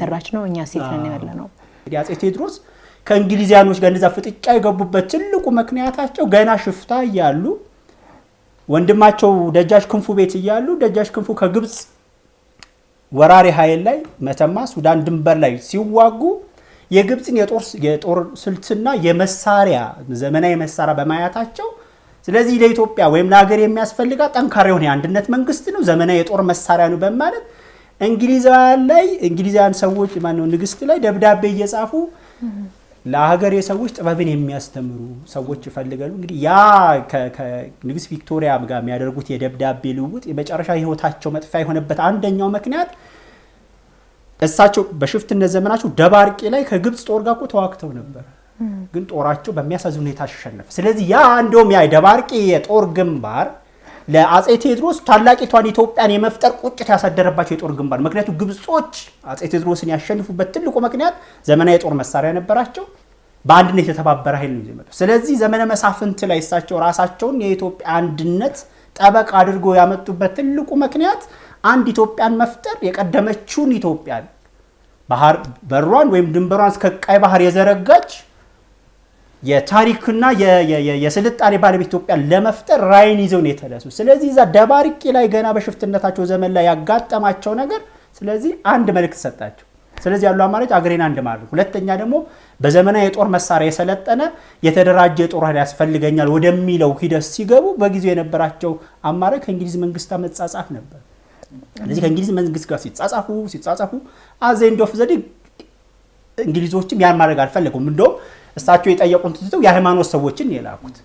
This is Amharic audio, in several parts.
እየሰራች ነው እኛ ሴት ነን ያለነው አፄ ቴዎድሮስ ከእንግሊዛኖች ጋር እንደዛ ፍጥጫ የገቡበት ትልቁ ምክንያታቸው ገና ሽፍታ እያሉ ወንድማቸው ደጃች ክንፉ ቤት እያሉ ደጃች ክንፉ ከግብጽ ወራሪ ኃይል ላይ መተማ ሱዳን ድንበር ላይ ሲዋጉ የግብጽን የጦር ስልትና የመሳሪያ ዘመናዊ መሳሪያ በማያታቸው ስለዚህ ለኢትዮጵያ ወይም ለሀገር የሚያስፈልጋ ጠንካራ የሆነ አንድነት መንግስት ነው ዘመናዊ የጦር መሳሪያ ነው በማለት እንግሊዛውያን ሰዎች ማነው ንግስት ላይ ደብዳቤ እየጻፉ ለሀገር የሰዎች ጥበብን የሚያስተምሩ ሰዎች ይፈልጋሉ እንግዲህ ያ ከንግስት ቪክቶሪያ ጋር የሚያደርጉት የደብዳቤ ልውውጥ የመጨረሻ ህይወታቸው መጥፋት የሆነበት አንደኛው ምክንያት እሳቸው በሽፍትነት ዘመናቸው ደባርቄ ላይ ከግብጽ ጦር ጋር ተዋግተው ነበር ግን ጦራቸው በሚያሳዝን ሁኔታ ተሸነፈ ስለዚህ ያ እንደውም ያ ደባርቄ የጦር ግንባር ለአፄ ቴዎድሮስ ታላቂቷን ኢትዮጵያን የመፍጠር ቁጭት ያሳደረባቸው የጦር ግንባር ምክንያቱም ግብጾች አፄ ቴዎድሮስን ያሸንፉበት ትልቁ ምክንያት ዘመናዊ የጦር መሳሪያ ነበራቸው በአንድነት የተባበረ ኃይል ነው ይዘመጡ ስለዚህ ዘመነ መሳፍንት ላይ እሳቸው ራሳቸውን የኢትዮጵያ አንድነት ጠበቅ አድርጎ ያመጡበት ትልቁ ምክንያት አንድ ኢትዮጵያን መፍጠር የቀደመችውን ኢትዮጵያን ባህር በሯን ወይም ድንበሯን እስከ ቀይ ባህር የዘረጋች የታሪክና የስልጣኔ ባለቤት ኢትዮጵያን ለመፍጠር ራዕይን ይዘው ነው የተነሱ ስለዚህ ዛ ደባርቄ ላይ ገና በሽፍትነታቸው ዘመን ላይ ያጋጠማቸው ነገር ስለዚህ አንድ መልእክት ሰጣቸው ስለዚህ ያለው አማራጭ አገሬን አንድ ማድረግ ሁለተኛ ደግሞ በዘመናዊ የጦር መሳሪያ የሰለጠነ የተደራጀ የጦር ኃይል ያስፈልገኛል ወደሚለው ሂደት ሲገቡ በጊዜው የነበራቸው አማራጭ ከእንግሊዝ መንግስት መጻጻፍ ነበር ስለዚህ ከእንግሊዝ መንግስት ጋር ሲጻጻፉ አዘንዶፍ ዘዲ እንግሊዞችም ያን ማድረግ አልፈለጉም እንደውም እሳቸው የጠየቁን ትተው የሃይማኖት ሰዎችን የላኩት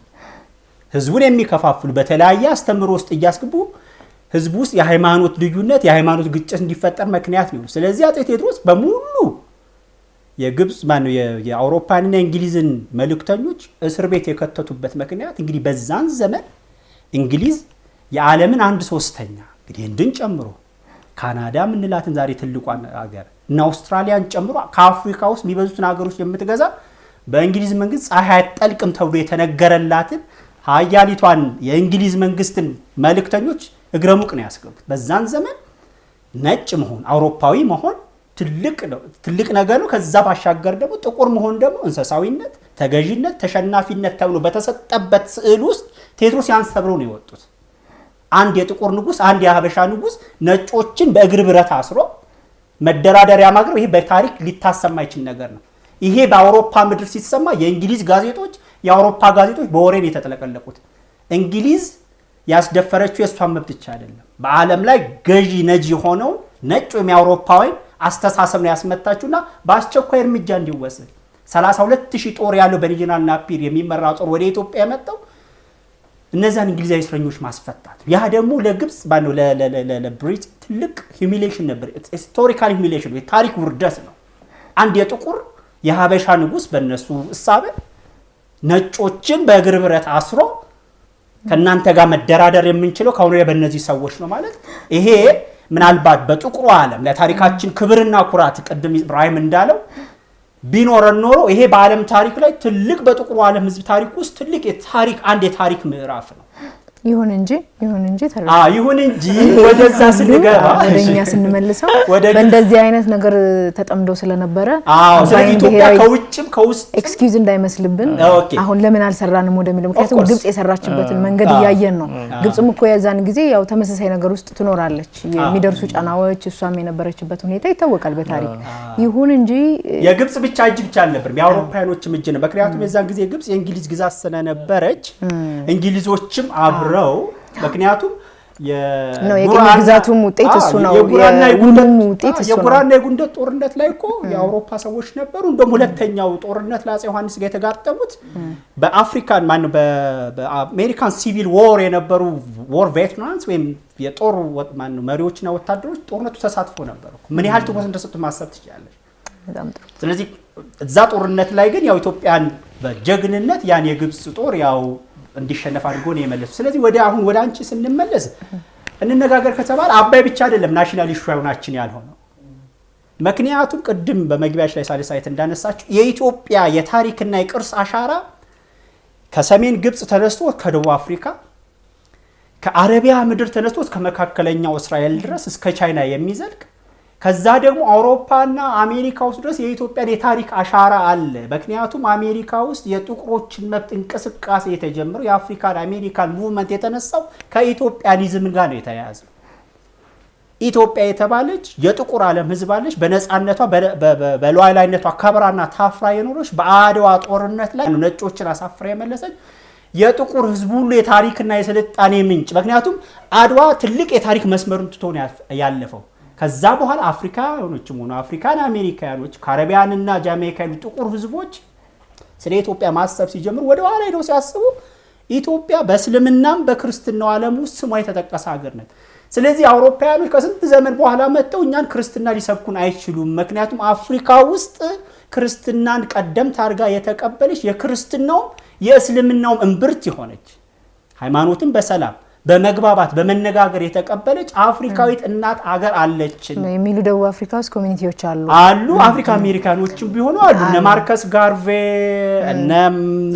ህዝቡን የሚከፋፍሉ በተለያየ አስተምሮ ውስጥ እያስገቡ ህዝቡ ውስጥ የሃይማኖት ልዩነት የሃይማኖት ግጭት እንዲፈጠር ምክንያት ነው ስለዚህ አፄ ቴዎድሮስ በሙሉ የግብጽ ማነው የአውሮፓንና የእንግሊዝን መልእክተኞች እስር ቤት የከተቱበት ምክንያት እንግዲህ በዛን ዘመን እንግሊዝ የዓለምን 1/3 እንግዲህ ህንድን ጨምሮ ካናዳ ምንላትን ዛሬ ትልቋን ሀገር እና አውስትራሊያን ጨምሮ ከአፍሪካ ውስጥ የሚበዙትን ሀገሮች የምትገዛ በእንግሊዝ መንግስት ፀሐይ አትጠልቅም ተብሎ የተነገረላትን ሀያሊቷን የእንግሊዝ መንግስትን መልእክተኞች እግረሙቅ ነው ያስገቡት በዛን ዘመን ነጭ መሆን አውሮፓዊ መሆን ትልቅ ነገር ነው ከዛ ባሻገር ደግሞ ጥቁር መሆን ደግሞ እንሰሳዊነት ተገዢነት ተሸናፊነት ተብሎ በተሰጠበት ስዕል ውስጥ ቴዎድሮስ ያንስ ተብሎ ነው የወጡት አንድ የጥቁር ንጉስ አንድ የሀበሻ ንጉስ ነጮችን በእግር ብረት አስሮ መደራደሪያ ማግረው ይሄ በታሪክ ሊታሰብ ማይችል ነገር ነው ይሄ በአውሮፓ ምድር ሲሰማ የእንግሊዝ ጋዜጦች የአውሮፓ ጋዜጦች በወሬን የተጠለቀለቁት እንግሊዝ ያስደፈረችው የሷን መብት ብቻ አይደለም በአለም ላይ ገዢ ነጂ ሆነው ነጭ የሚያውሮፓዊ አስተሳሰብ ነው ያስመታችውና በአስቸኳይ እርምጃ እንዲወሰድ 32000 ጦር ያለው በሪጂናል ናፒር የሚመራ ጦር ወደ ኢትዮጵያ የመጣው እነዛን እንግሊዛዊ እስረኞች ማስፈታት ያ ደግሞ ለግብጽ ባለው ለብሪት ትልቅ ሂዩሚሌሽን ነበር ሂስቶሪካል ሂዩሚሌሽን የታሪክ ውርደት ነው አንድ የጥቁር የሀበሻ ንጉስ በእነሱ እሳበ ነጮችን በእግር ብረት አስሮ ከናንተ ጋር መደራደር የምንችለው ካሁን በእነዚህ ሰዎች ነው ማለት ይሄ ምናልባት በጥቁሩ ዓለም ለታሪካችን ክብርና ኩራት ቅድም ኢብራሂም እንዳለው ቢኖረን ኖሮ ይሄ በዓለም ታሪክ ላይ ትልቅ በጥቁሩ ዓለም ህዝብ ታሪክ ውስጥ ትልቅ የታሪክ ምዕራፍ ነው ይሁን እንጂ ወደዛ ስንገባ ወደኛ ስንመልሰው በእንደዚህ አይነት ነገር ተጠምዶ ስለነበረ ስለዚህ ኢትዮጵያ ከውጭም ከውስጥ ኤክስኪዩዝ እንዳይመስልብን አሁን ለምን አልሰራንም ወደሚለው ምክንያቱም ግብጽ የሰራችበትን መንገድ ያያየን ነው ግብጽም እኮ ያዛን ጊዜ ያው ተመሳሳይ ነገር ውስጥ ትኖራለች የሚደርሱ ጫናዎች እሷም የነበረችበት ሁኔታ ይታወቃል በታሪክ ይሁን እንጂ የግብጽ ብቻ አልነበረም የአውሮፓውያኖችም እጅ ነው ምክንያቱም የዛን ጊዜ ግብጽ የእንግሊዝ ግዛት ስለነበረች እንግሊዞችም አብረው ምክንያቱም የግዛቱም ውጤት እሱ ነው የጉራና የጉንደት ጦርነት ላይ እኮ የአውሮፓ ሰዎች ነበሩ እንደም ሁለተኛው ጦርነት ለአፄ ዮሐንስ ጋር የተጋጠሙት በአፍሪካን በአሜሪካን ሲቪል ዎር የነበሩ ዎር ቬትራንስ ወይም የጦር መሪዎችና ወታደሮች ጦርነቱ ተሳትፎ ነበሩ ምን ያህል ትኩረት እንደሰጡ ማሰብ ትችላለች ስለዚህ እዛ ጦርነት ላይ ግን ያው ኢትዮጵያን በጀግንነት ያን የግብጽ ጦር ያው እንዲሸነፍ አድርጎ ነው የመለሱ ስለዚህ ወደ አንቺ ስንመለስ እንነጋገር ከተባለ አባይ ብቻ አይደለም ናሽናል ኢሹ ያውናችን ያልሆነው ምክንያቱም ቅድም በመግቢያሽ ላይ ሳልሳይት እንዳነሳችሁ የኢትዮጵያ የታሪክና የቅርስ አሻራ ከሰሜን ግብጽ ተነስቶ ከደቡብ አፍሪካ ከአረቢያ ምድር ተነስቶ እስከ መካከለኛው እስራኤል ድረስ እስከ ቻይና የሚዘልቅ ከዛ ደግሞ አውሮፓና አሜሪካ ውስጥ ድረስ የኢትዮጵያ የታሪክ አሻራ አለ። ምክንያቱም አሜሪካ ውስጥ የጥቁሮችን መብት እንቅስቃሴ የተጀመረው የአፍሪካን አሜሪካን ሙቭመንት የተነሳው ከኢትዮጵያኒዝም ጋር ነው የተያያዘው። ኢትዮጵያ የተባለች የጥቁር ዓለም ህዝብ አለች። በነፃነቷ በሉዓላዊነቷ ከብራና ታፍራ የኖረች በአድዋ ጦርነት ላይ ነጮችን አሳፍራ የመለሰች የጥቁር ህዝብ ሁሉ የታሪክና የስልጣኔ ምንጭ። ምክንያቱም አድዋ ትልቅ የታሪክ መስመሩን ትቶ ነው ያለፈው። ከዛ በኋላ አፍሪካኖችም ሆነ አፍሪካን አሜሪካኖች ካሪቢያንና ጃሜይካን ጥቁር ህዝቦች ስለ ኢትዮጵያ ማሰብ ሲጀምሩ ወደ ኋላ ሄደው ሲያስቡ ኢትዮጵያ በእስልምናም በክርስትናው ዓለም ውስጥ ስሟ የተጠቀሰ ሀገር ነች። ስለዚህ አውሮፓውያኖች ከስንት ዘመን በኋላ መጥተው እኛን ክርስትና ሊሰብኩን አይችሉም። ምክንያቱም አፍሪካ ውስጥ ክርስትናን ቀደምት አድርጋ የተቀበለች የክርስትናው የእስልምናውም እምብርት የሆነች ሃይማኖትን በሰላም በመግባባት በመነጋገር የተቀበለች አፍሪካዊት እናት አገር አለችን የሚሉ ደቡብ አፍሪካ ውስጥ ኮሚኒቲዎች አሉ። አፍሪካ አሜሪካኖችም ቢሆኑ አሉ። እነ ማርከስ ጋርቬ እነ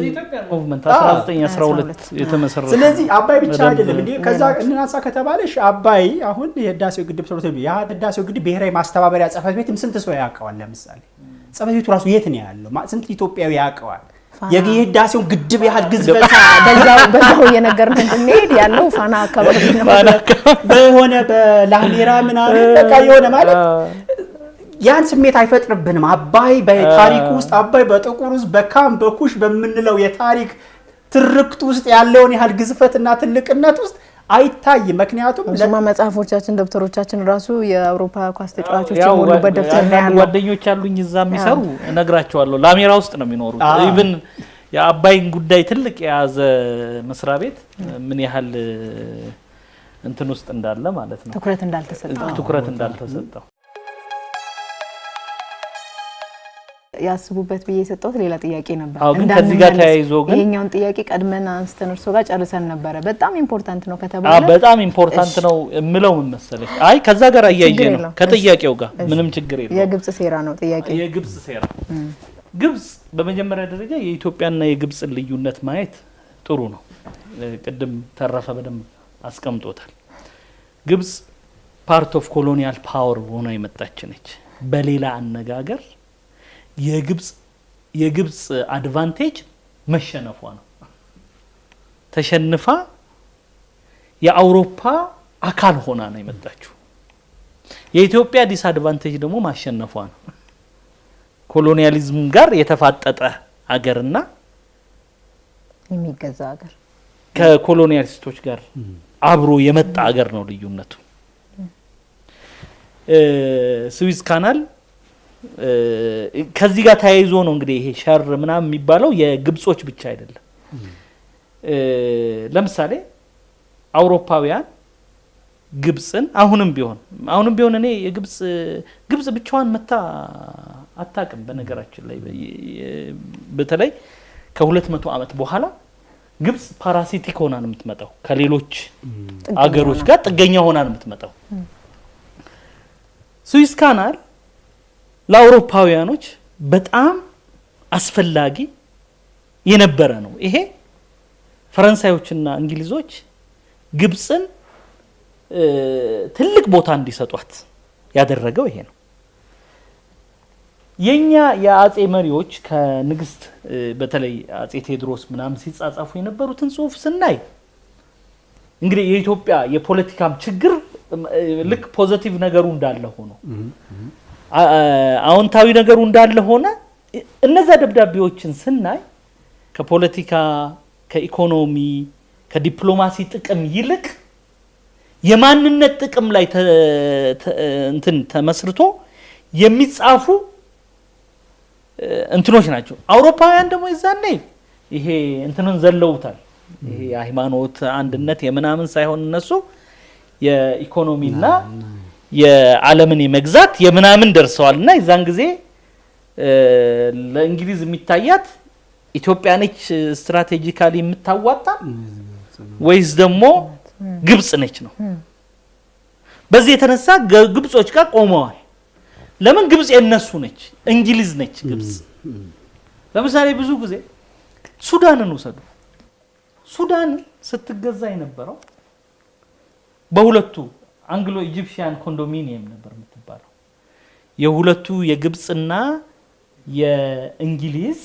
ኢትዮጵያ ሙቭመንት 1912 የተመሰረተ። ስለዚህ አባይ ብቻ አይደለም እንዴ ከዛ እናንሳ ከተባለሽ አባይ አሁን የህዳሴው ግድብ ፕሮጀክት የህዳሴው ግድብ ብሔራዊ ማስተባበሪያ ጽሕፈት ቤት ስንት ሰው ያውቀዋል? ለምሳሌ ጽሕፈት ቤቱ ራሱ የት ነው ያለው? ስንት ኢትዮጵያዊ ያውቀዋል? የህዳሴውን ግድብ ያህል ግዝፈት በዛው የነገርን እንድንሄድ ያለው ፋና አካባቢ ነው። በሆነ በላሜራ ምናምን በቃ የሆነ ማለት ያን ስሜት አይፈጥርብንም። አባይ በታሪክ ውስጥ አባይ በጥቁር ውስጥ በካም በኩሽ በምንለው የታሪክ ትርክት ውስጥ ያለውን ያህል ግዝፈትና ትልቅነት ውስጥ አይታይም። ምክንያቱም ለማ መጽሐፎቻችን ደብተሮቻችን ራሱ የአውሮፓ ኳስ ተጫዋቾች የሞሉበት ደብተር ነው ያለው። ጓደኞች አሉኝ እዛ የሚሰሩ እነግራቸዋለሁ። ላሜራ ውስጥ ነው የሚኖሩት። ኢቭን የአባይን ጉዳይ ትልቅ የያዘ መስሪያ ቤት ምን ያህል እንትን ውስጥ እንዳለ ማለት ነው ትኩረት እንዳልተሰጠው ያስቡበት ብዬ የሰጠሁት ሌላ ጥያቄ ነበር። ግን ከዚህ ጋር ተያይዞ ግን ይሄኛውን ጥያቄ ቀድመን አንስተን እርሶ ጋር ጨርሰን ነበር። በጣም ኢምፖርታንት ነው ከተባለ በጣም ኢምፖርታንት ነው እምለው ምን መሰለሽ፣ አይ ከዛ ጋር አያይዤ ነው ከጥያቄው ጋር ምንም ችግር የለውም። የግብጽ ሴራ ነው ጥያቄው። የግብጽ ሴራ ግብጽ በመጀመሪያ ደረጃ የኢትዮጵያና የግብጽን ልዩነት ማየት ጥሩ ነው። ቅድም ተረፈ በደንብ አስቀምጦታል። ግብጽ ፓርት ኦፍ ኮሎኒያል ፓወር ሆና የመጣች ነች። በሌላ አነጋገር የግብጽ አድቫንቴጅ መሸነፏ ነው። ተሸንፋ የአውሮፓ አካል ሆና ነው የመጣችው። የኢትዮጵያ ዲስአድቫንቴጅ ደግሞ ማሸነፏ ነው። ኮሎኒያሊዝም ጋር የተፋጠጠ ሀገርና የሚገዛ ሀገር ከኮሎኒያሊስቶች ጋር አብሮ የመጣ ሀገር ነው ልዩነቱ። ስዊዝ ካናል ከዚህ ጋር ተያይዞ ነው እንግዲህ ይሄ ሸር ምናምን የሚባለው የግብጾች ብቻ አይደለም። ለምሳሌ አውሮፓውያን ግብጽን አሁንም ቢሆን እኔ ግብጽ ብቻዋን መታ አታውቅም። በነገራችን ላይ በተለይ ከ200 ዓመት በኋላ ግብጽ ፓራሲቲክ ሆና ነው የምትመጣው። ከሌሎች አገሮች ጋር ጥገኛ ሆና ነው የምትመጣው። ስዊዝ ካናል ለአውሮፓውያኖች በጣም አስፈላጊ የነበረ ነው። ይሄ ፈረንሳዮችና እንግሊዞች ግብጽን ትልቅ ቦታ እንዲሰጧት ያደረገው ይሄ ነው። የኛ የአጼ መሪዎች ከንግስት በተለይ አጼ ቴዎድሮስ ምናምን ሲጻጻፉ የነበሩትን ጽሁፍ ስናይ እንግዲህ የኢትዮጵያ የፖለቲካም ችግር ልክ ፖዚቲቭ ነገሩ እንዳለ ሆኖ አዎንታዊ ነገሩ እንዳለ ሆነ እነዛ ደብዳቤዎችን ስናይ ከፖለቲካ ከኢኮኖሚ ከዲፕሎማሲ ጥቅም ይልቅ የማንነት ጥቅም ላይ እንትን ተመስርቶ የሚጻፉ እንትኖች ናቸው። አውሮፓውያን ደግሞ ይዛኔ ይሄ እንትንን ዘለውታል። ይሄ የሃይማኖት አንድነት የምናምን ሳይሆን እነሱ የኢኮኖሚና የዓለምን የመግዛት የምናምን ደርሰዋልና የዛን ጊዜ ለእንግሊዝ የሚታያት ኢትዮጵያ ነች ስትራቴጂካሊ የምታዋጣ ወይስ ደግሞ ግብጽ ነች ነው። በዚህ የተነሳ ግብጾች ጋር ቆመዋል። ለምን ግብጽ የነሱ ነች፣ እንግሊዝ ነች ግብጽ። ለምሳሌ ብዙ ጊዜ ሱዳንን ወሰዱ። ሱዳን ስትገዛ የነበረው በሁለቱ አንግሎ ኢጂፕሽያን ኮንዶሚኒየም ነበር የምትባለው። የሁለቱ የግብጽና የእንግሊዝ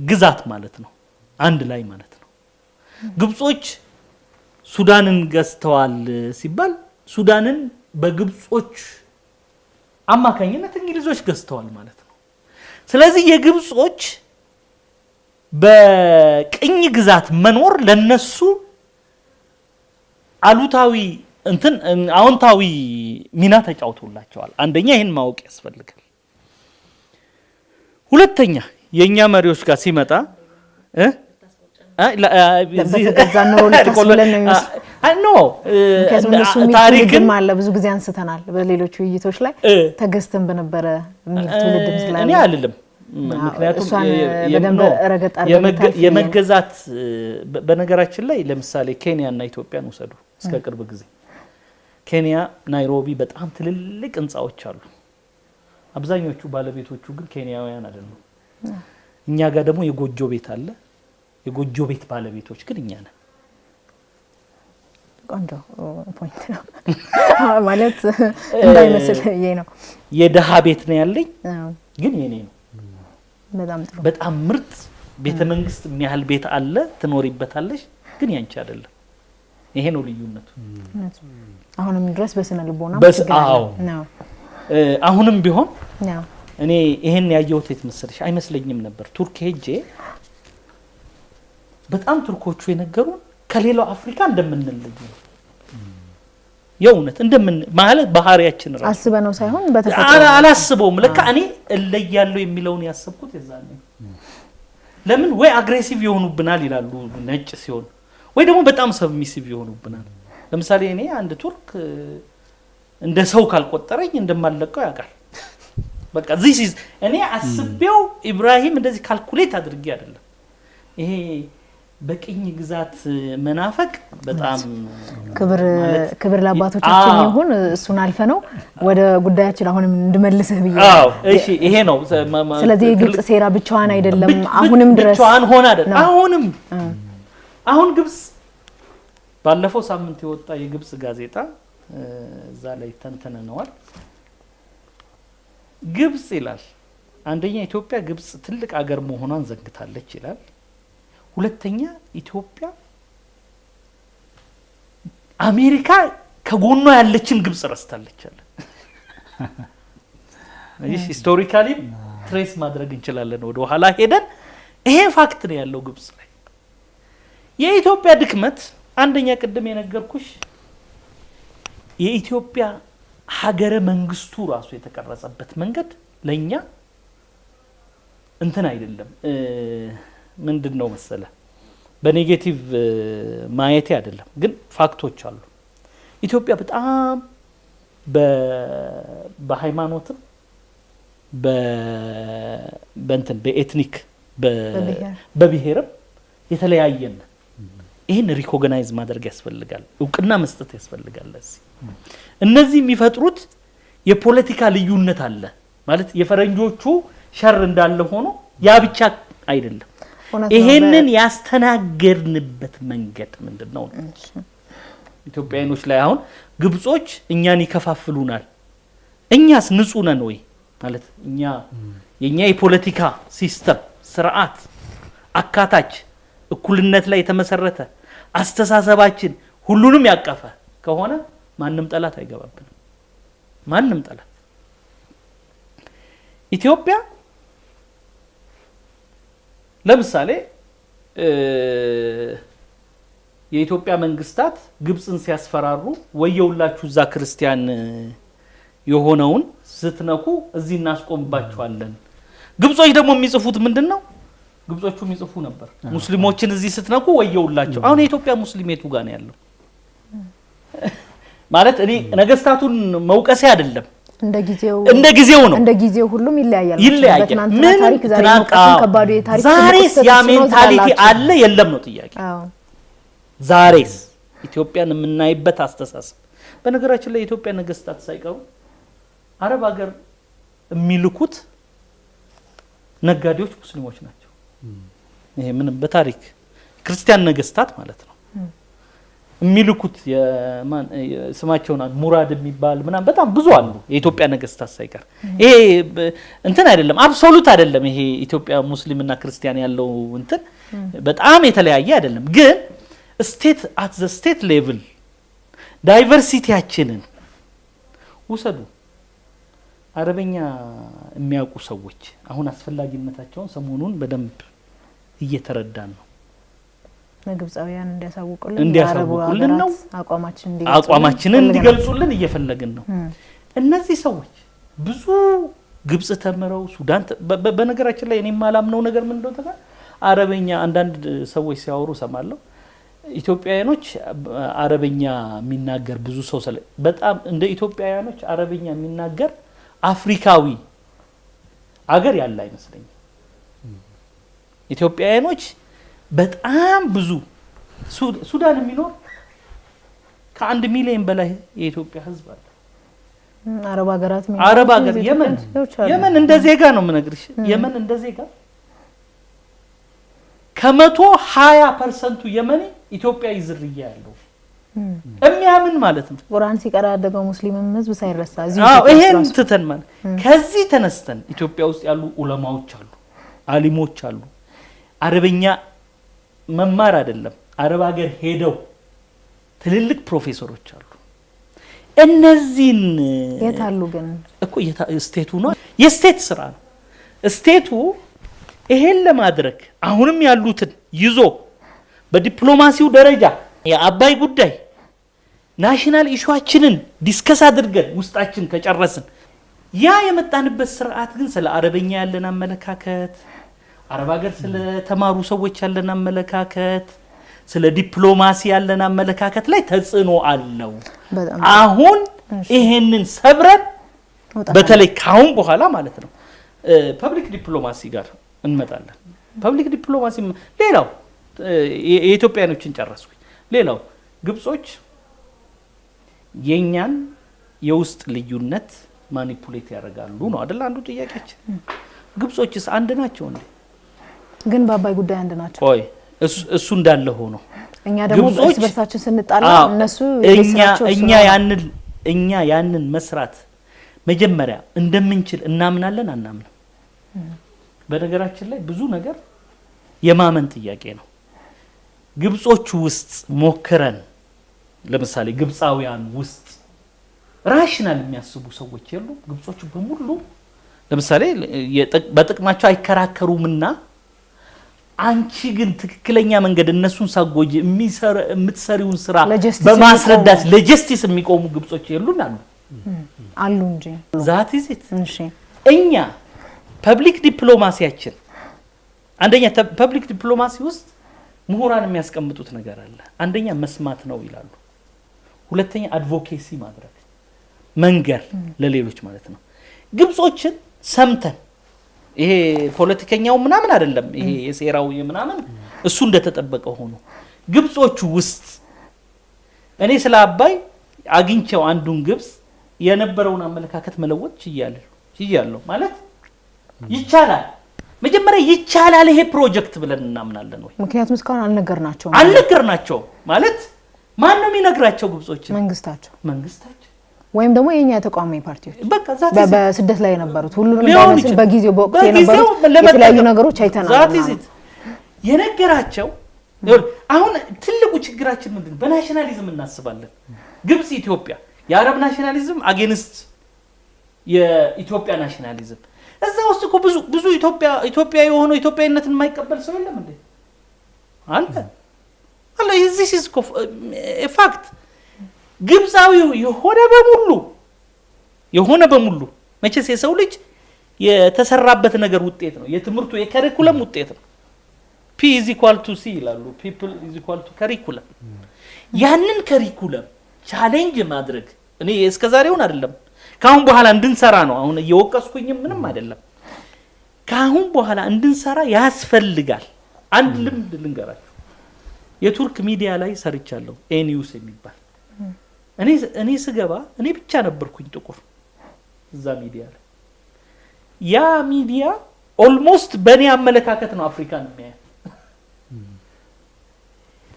ግዛት ማለት ነው አንድ ላይ ማለት ነው ግብጾች ሱዳንን ገዝተዋል ሲባል ሱዳንን በግብጾች አማካኝነት እንግሊዞች ገዝተዋል ማለት ነው ስለዚህ የግብጾች በቅኝ ግዛት መኖር ለነሱ አሉታዊ እንትን አዎንታዊ ሚና ተጫውቶላቸዋል አንደኛ ይሄን ማወቅ ያስፈልጋል ሁለተኛ የኛ መሪዎች ጋር ሲመጣ ታሪክም አለ ብዙ ጊዜ አንስተናል በሌሎች ውይይቶች ላይ ተገስተን በነበረ ሚል ትውልድም ስላለ እኔ አይደለም ምክንያቱም የመገዛት በነገራችን ላይ ለምሳሌ ኬንያ እና ኢትዮጵያን ወሰዱ እስከ ቅርብ ጊዜ ኬንያ ናይሮቢ በጣም ትልልቅ ህንጻዎች አሉ አብዛኞቹ ባለቤቶቹ ግን ኬንያውያን አይደሉም እኛ ጋር ደግሞ የጎጆ ቤት አለ የጎጆ ቤት ባለቤቶች ግን እኛ ነን ቆንጆ ፖይንት ነው ማለት እንዳይመስል ይሄ ነው የደሃ ቤት ነው ያለኝ ግን የኔ ነው በጣም ምርጥ ቤተ መንግስት የሚያህል ቤት አለ ትኖሪበታለሽ ግን ያንቺ አይደለም ይሄ ነው ልዩነቱ አሁንም ድረስ በስነ ልቦና ነው አሁንም ቢሆን እኔ ይሄን ያየሁት የተመሰለሽ አይመስለኝም ነበር ቱርክ ሄጄ በጣም ቱርኮቹ የነገሩን ከሌላው አፍሪካ እንደምንለይ የውነት እንደምን ማለት ባህሪያችን ራስ አስበነው ሳይሆን በተፈጥሮ አላስበውም ለካ እኔ እለያለሁ የሚለውን ያሰብኩት የዛኔ ለምን ወይ አግሬሲቭ ይሆኑብናል ይላሉ ነጭ ሲሆን ወይ ደግሞ በጣም ሰብሚሲቭ ይሆኑብናል ለምሳሌ እኔ አንድ ቱርክ እንደ ሰው ካልቆጠረኝ እንደማለቀው ያውቃል በቃ this is እኔ አስቤው ኢብራሂም እንደዚህ ካልኩሌት አድርጌ አይደለም ይሄ በቅኝ ግዛት መናፈቅ በጣም ክብር ለአባቶቻችን ይሁን እሱን አልፈ ነው ወደ ጉዳያችን አሁንም እንድመልስህ ብዬ እሺ ይሄ ነው ስለዚህ ግብጽ ሴራ ብቻዋን አይደለም አሁንም ድረስ ብቻዋን ሆነ አይደለም አሁን ግብጽ ባለፈው ሳምንት የወጣ የግብጽ ጋዜጣ እዛ ላይ ተንተነዋል ግብጽ ይላል አንደኛ ኢትዮጵያ ግብጽ ትልቅ ሀገር መሆኗን ዘንግታለች ይላል ሁለተኛ ኢትዮጵያ አሜሪካ ከጎኗ ያለችን ግብጽ ረስታለች አለ እሺ ሂስቶሪካሊ ትሬስ ማድረግ እንችላለን ወደ ኋላ ሄደን ይሄ ፋክት ነው ያለው ግብጽ ላይ የኢትዮጵያ ድክመት አንደኛ ቅድም የነገርኩሽ የኢትዮጵያ ሀገረ መንግስቱ ራሱ የተቀረጸበት መንገድ ለኛ እንትን አይደለም ምንድነው መሰለ በኔጌቲቭ ማየቴ አይደለም ግን ፋክቶች አሉ ኢትዮጵያ በጣም በሃይማኖትም በእንትን በኤትኒክ በብሔርም የተለያየን ይሄን ሪኮግናይዝ ማድረግ ያስፈልጋል እውቅና መስጠት ያስፈልጋል እነዚህ የሚፈጥሩት የፖለቲካ ልዩነት አለ ማለት የፈረንጆቹ ሸር እንዳለ ሆኖ ያ ብቻ አይደለም ይሄንን ያስተናገርንበት መንገድ ምንድነው ኢትዮጵያኖች ላይ አሁን ግብጾች እኛን ይከፋፍሉናል እኛስ ንጹህ ነን ወይ ማለት የኛ የፖለቲካ ሲስተም ስርዓት አካታች እኩልነት ላይ የተመሰረተ አስተሳሰባችን ሁሉንም ያቀፈ ከሆነ ማንንም ጠላት አይገባብንም ማንንም ጠላት ኢትዮጵያ ለምሳሌ የኢትዮጵያ መንግስታት ግብጽን ሲያስፈራሩ ወየውላችሁ እዛ ክርስቲያን የሆነውን ስትነኩ እዚህ እናስቆምባችኋለን ግብጾች ደግሞ የሚጽፉት ምንድነው ግብጾቹ የሚጽፉ ነበር ሙስሊሞችን እዚህ ስትነኩ ወየውላችሁ አሁን የኢትዮጵያ ሙስሊሜቱ ጋር ነው ያለው ማለት እኔ ነገስታቱን መውቀሴ አይደለም እንደ ጊዜው ነው እንደ ጊዜው ሁሉም ይለያያል በትናንትና ታሪክ ዛሬ መውቀስን ከባዱ የታሪክ ዛሬስ ያ ሜንታሊቲ አለ የለም ነው ጥያቄ ዛሬስ ኢትዮጵያን የምናይበት አስተሳሰብ በነገራችን ላይ ኢትዮጵያ ነገስታት ሳይቀሩ አረብ ሀገር የሚልኩት ነጋዴዎች ሙስሊሞች ናቸው ይሄ ምንም በታሪክ ክርስቲያን ነገስታት ማለት ነው የሚልኩት ስማቸውን ሙራድ የሚባል ምናምን በጣም ብዙ አሉ የኢትዮጵያ ነገስታት ሳይቀር። ይሄ እንትን አይደለም አብሶሉት አይደለም። ይሄ ኢትዮጵያ ሙስሊምና ክርስቲያን ያለው እንትን በጣም የተለያየ አይደለም። ግን ስቴት አት ዘ ስቴት ሌቭል ዳይቨርሲቲያችንን ውሰዱ። አረበኛ የሚያውቁ ሰዎች አሁን አስፈላጊነታቸውን ሰሞኑን በደንብ እየተረዳን ነው። ግብጻውያን እንዲያሳውቁልን ነው። አቋማችንን እንዲገልጹልን እየፈለግን ነው። እነዚህ ሰዎች ብዙ ግብጽ ተምረው ሱዳን በነገራችን ላይ እኔ ማላምነው ነገር ምን እንደሆነ ታውቃለህ? አረበኛ አንዳንድ ሰዎች ሲያወሩ ሰማለሁ። ኢትዮጵያውያኖች አረበኛ የሚናገር ብዙ ሰው በጣም እንደ ኢትዮጵያውያኖች አረበኛ የሚናገር አፍሪካዊ አገር ያለ አይመስለኝም። ኢትዮጵያውያኖች በጣም ብዙ ሱዳን የሚኖር ከ1 ሚሊዮን በላይ የኢትዮጵያ ሕዝብ አለ። አረብ ሀገር የመን እንደ ዜጋ ነው የምነግርሽ። የመን እንደ ዜጋ ከ120% የመን ኢትዮጵያዊ ዝርያ ያለው የሚያምን ማለት ነው። ቁርአን ሲቀራ ያደገው ሙስሊምም ሕዝብ ሳይረሳ ይሄን ትተን ማለት ከዚህ ተነስተን ኢትዮጵያ ውስጥ ያሉ ዑለማዎች አሉ፣ አሊሞች አሉ። አረበኛ መማር አይደለም አረብ ሀገር ሄደው ትልልቅ ፕሮፌሰሮች አሉ። እነዚህን የታሉ ግን እኮ ስቴቱ ነው የስቴት ስራ ነው። ስቴቱ ይሄን ለማድረግ አሁንም ያሉትን ይዞ በዲፕሎማሲው ደረጃ የአባይ ጉዳይ ናሽናል ኢሹአችንን ዲስከስ አድርገን ውስጣችን ከጨረስን ያ የመጣንበት ስርዓት ግን ስለ አረበኛ ያለን አመለካከት አረብ ሀገር ስለ ተማሩ ሰዎች ያለን አመለካከት ስለ ዲፕሎማሲ ያለን አመለካከት ላይ ተጽዕኖ አለው። አሁን ይሄንን ሰብረን በተለይ ካሁን በኋላ ማለት ነው ፐብሊክ ዲፕሎማሲ ጋር እንመጣለን። ፐብሊክ ዲፕሎማሲ ሌላው የኢትዮጵያኖችን ጨረስኩኝ። ሌላው ግብጾች የኛን የውስጥ ልዩነት ማኒፑሌት ያደርጋሉ ነው አይደል? አንዱ ጥያቄያችን ግብጾችስ አንድ ናቸው እንዴ? ግን በአባይ ጉዳይ አንድ ናቸው። ቆይ እሱ እንዳለ ሆኖ እኛ ደግሞ እርስ በርሳችን ስንጣላ እነሱ እኛ ያንን መስራት መጀመሪያ እንደምንችል እናምናለን አናምንም? በነገራችን ላይ ብዙ ነገር የማመን ጥያቄ ነው። ግብጾች ውስጥ ሞክረን ለምሳሌ ግብጻውያን ውስጥ ራሽናል የሚያስቡ ሰዎች የሉ። ግብጾች በሙሉ ለምሳሌ በጥቅማቸው አይከራከሩምና አንቺ ግን ትክክለኛ መንገድ እነሱን ሳጎጂ የምትሰሪውን ስራ በማስረዳት ለጀስቲስ የሚቆሙ ግብጾች የሉን አሉ እንጂ ዛት ይዘት እኛ ፐብሊክ ዲፕሎማሲያችን አንደኛ ፐብሊክ ዲፕሎማሲ ውስጥ ምሁራን የሚያስቀምጡት ነገር አለ። አንደኛ መስማት ነው ይላሉ። ሁለተኛ አድቮኬሲ ማድረግ መንገር ለሌሎች ማለት ነው። ግብጾችን ሰምተን ይሄ ፖለቲከኛው ምናምን አይደለም ይሄ የሴራው ምናምን እሱ እንደተጠበቀ ሆኖ ግብጾቹ ውስጥ እኔ ስለ አባይ አግኝቼው አንዱን ግብጽ የነበረውን አመለካከት መለወጥ ይያለው ማለት ይቻላል። መጀመሪያ ይቻላል ይሄ ፕሮጀክት ብለን እናምናለን ወይ? ምክንያቱም እስካሁን አልነገርናቸው ማለት ማን ነው የሚነግራቸው? ግብጾች መንግስታቸው ወይም ደግሞ የኛ ተቋማዊ ፓርቲዎች በስደት ላይ የነበሩት ሁሉንም እንደመስል በጊዜው በወቅቱ የነበሩት የተለያዩ ነገሮች አይተናል። የነገራቸው አሁን ትልቁ ችግራችን ምንድነው? በናሽናሊዝም እናስባለን። ግብጽ ኢትዮጵያ የአረብ ናሽናሊዝም አጌንስት የኢትዮጵያ ናሽናሊዝም እዛ ውስጥ እኮ ብዙ ኢትዮጵያ የሆነው ኢትዮጵያዊነትን የማይቀበል ሰው የለም እንዴ? አንተ አለ this is a fact። ግብጻዊው የሆነ በሙሉ መቼስ የሰው ልጅ የተሰራበት ነገር ውጤት ነው። የትምህርቱ የከሪኩለም ውጤት ነው። P = C ይላሉ። people = curriculum። ያንን ከሪኩለም ቻሌንጅ ማድረግ እኔ እስከዛሬውን አይደለም ካሁን በኋላ እንድንሰራ ነው። አሁን እየወቀስኩኝ ምንም አይደለም። ካሁን በኋላ እንድንሰራ ያስፈልጋል። አንድ ልምድ ልንገራችሁ። የቱርክ ሚዲያ ላይ ሰርቻለሁ ኤኒውስ የሚባል እኔ ስገባ እኔ ብቻ ነበርኩኝ ጥቁር እዛ ሚዲያ ላይ። ያ ሚዲያ ኦልሞስት በእኔ አመለካከት ነው አፍሪካን የሚያየው።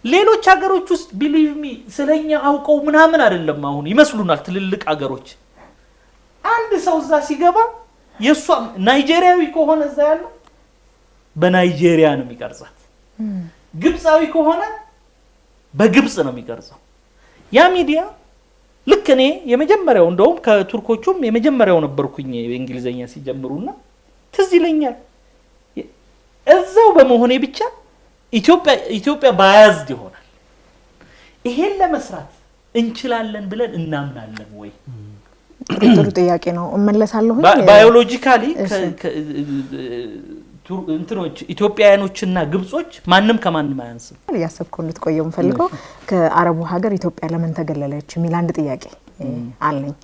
ሌሎች ሀገሮች ውስጥ ቢሊቭ ሚ ስለኛ አውቀው ምናምን አይደለም አሁን ይመስሉናል ትልልቅ ሀገሮች አንድ ሰው እዛ ሲገባ የሷ ናይጄሪያዊ ከሆነ እዛ ያለው በናይጄሪያ ነው የሚቀርጻት ግብጻዊ ከሆነ በግብጽ ነው የሚቀርጸው ያ ሚዲያ ልክ እኔ የመጀመሪያው እንደውም ከቱርኮቹም የመጀመሪያው ነበርኩኝ በእንግሊዘኛ ሲጀምሩና ትዝ ይለኛል እዛው በመሆኔ ብቻ ኢትዮጵያ ባያዝድ ይሆናል ይሄን ለመስራት እንችላለን ብለን እናምናለን ወይ ጥሩ ጥያቄ ነው እመለሳለሁ ባዮሎጂካሊ እንትኖች ኢትዮጵያውያኖችና ግብጾች ማንንም ከማንም አያንስም ያሰብኩ እንድትቆየው ፈልገው ከአረቡ ሀገር ኢትዮጵያ ለምን ተገለለች ሚል አንድ ጥያቄ አለኝ